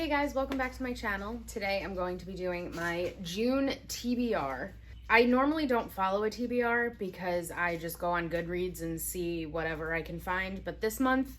Hey guys, welcome back to my channel. Today I'm going to be doing my June TBR. I normally don't follow a TBR because I just go on Goodreads and see whatever I can find, but this month,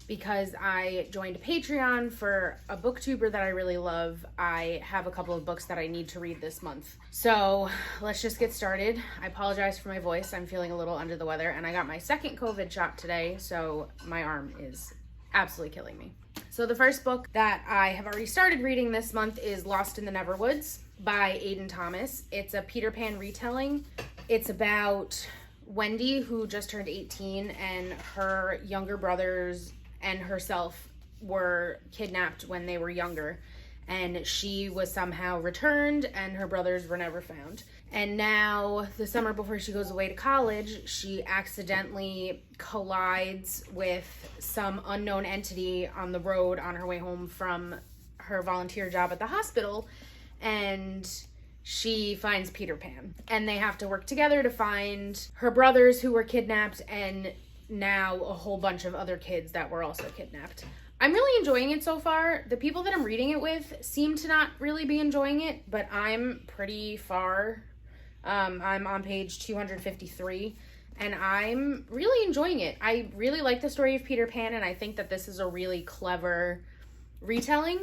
because I joined a Patreon for a booktuber that I really love, I have a couple of books that I need to read this month. So let's just get started. I apologize for my voice. I'm feeling a little under the weather, and I got my second COVID shot today, so my arm is absolutely killing me. So the first book that I have already started reading this month is Lost in the Neverwoods by Aiden Thomas. It's a Peter Pan retelling. It's about Wendy, who just turned 18, and her younger brothers and herself were kidnapped when they were younger. And she was somehow returned, and her brothers were never found. And now, the summer before she goes away to college, she accidentally collides with some unknown entity on the road on her way home from her volunteer job at the hospital, and she finds Peter Pan. And they have to work together to find her brothers who were kidnapped, and now a whole bunch of other kids that were also kidnapped. I'm really enjoying it so far. The people that I'm reading it with seem to not really be enjoying it, but I'm pretty far. I'm on page 253, and I'm really enjoying it. I really like the story of Peter Pan, and I think that this is a really clever retelling.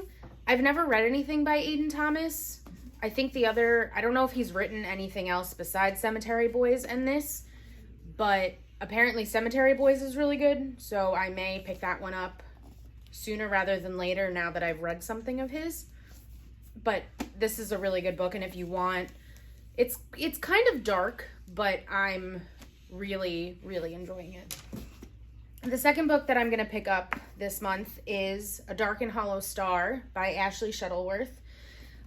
I've never read anything by Aiden Thomas. I think I don't know if he's written anything else besides Cemetery Boys and this, but apparently Cemetery Boys is really good, so I may pick that one up sooner rather than later now that I've read something of his. But this is a really good book, and if you want, it's kind of dark, but I'm really, really enjoying it. The second book that I'm going to pick up this month is A Dark and Hollow Star by Ashley Shuttleworth.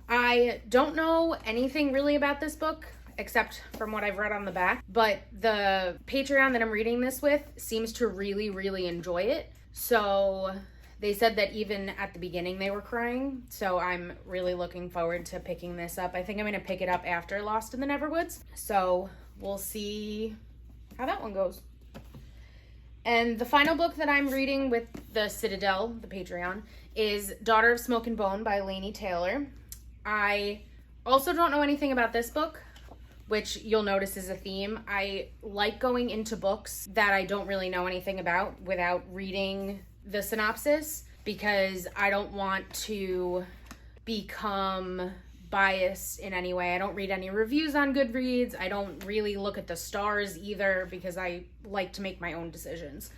I don't know anything really about this book except from what I've read on the back, but the Patreon that I'm reading this with seems to really, really enjoy it. So they said that even at the beginning they were crying, so I'm really looking forward to picking this up. I think I'm going to pick it up after Lost in the Neverwoods, so we'll see how that one goes. And the final book that I'm reading with the Citadel, the Patreon, is Daughter of Smoke and Bone by Laini Taylor. I also don't know anything about this book, which you'll notice is a theme. I like going into books that I don't really know anything about without reading the synopsis, because I don't want to become biased in any way. I don't read any reviews on Goodreads. I don't really look at the stars either, because I like to make my own decisions.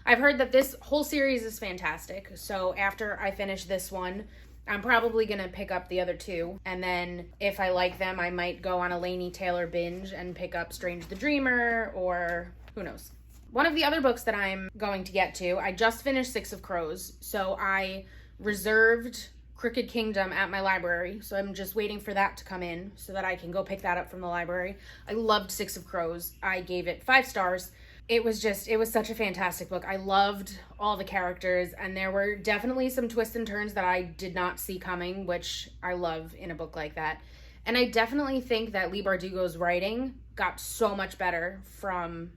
I've heard that this whole series is fantastic, so after I finish this one, I'm probably going to pick up the other two, and then if I like them, I might go on a Laini Taylor binge and pick up Strange the Dreamer, or who knows. One of the other books that I'm going to get to, I just finished Six of Crows, so I reserved Crooked Kingdom at my library, so I'm just waiting for that to come in so that I can go pick that up from the library. I loved Six of Crows. I gave it 5 stars. It was such a fantastic book. I loved all the characters, and there were definitely some twists and turns that I did not see coming, which I love in a book like that. And I definitely think that Leigh Bardugo's writing got so much better from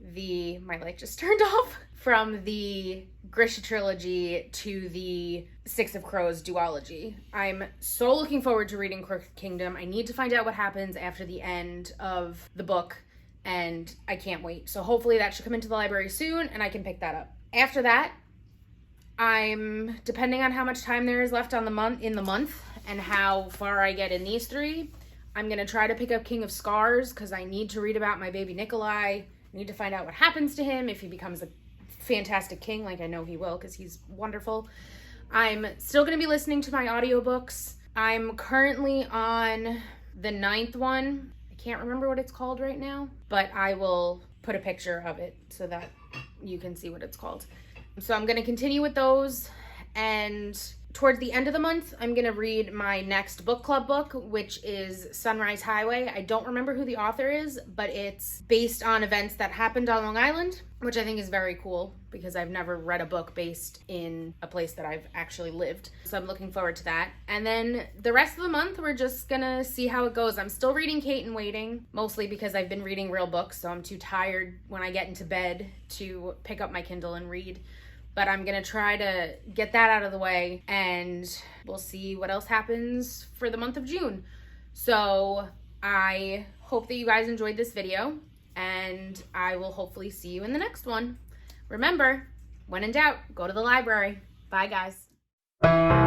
my light just turned off, from the Grisha trilogy to the Six of Crows duology. I'm so looking forward to reading Crooked Kingdom. I need to find out what happens after the end of the book, and I can't wait. So hopefully that should come into the library soon, and I can pick that up. After that, I'm, depending on how much time there is left in the month and how far I get in these 3, I'm going to try to pick up King of Scars, because I need to read about my baby Nikolai. I need to find out what happens to him, if he becomes a fantastic king, like I know he will, because he's wonderful. I'm still going to be listening to my audiobooks. I'm currently on the 9th one. I can't remember what it's called right now, but I will put a picture of it so that you can see what it's called. So I'm going to continue with those, and towards the end of the month, I'm going to read my next book club book, which is Sunrise Highway. I don't remember who the author is, but it's based on events that happened on Long Island, which I think is very cool, because I've never read a book based in a place that I've actually lived. So I'm looking forward to that. And then the rest of the month, we're just going to see how it goes. I'm still reading Kate and Waiting, mostly because I've been reading real books, so I'm too tired when I get into bed to pick up my Kindle and read. but I'm gonna try to get that out of the way, and we'll see what else happens for the month of June. So I hope that you guys enjoyed this video, and I will hopefully see you in the next one. Remember, when in doubt, go to the library. Bye, guys.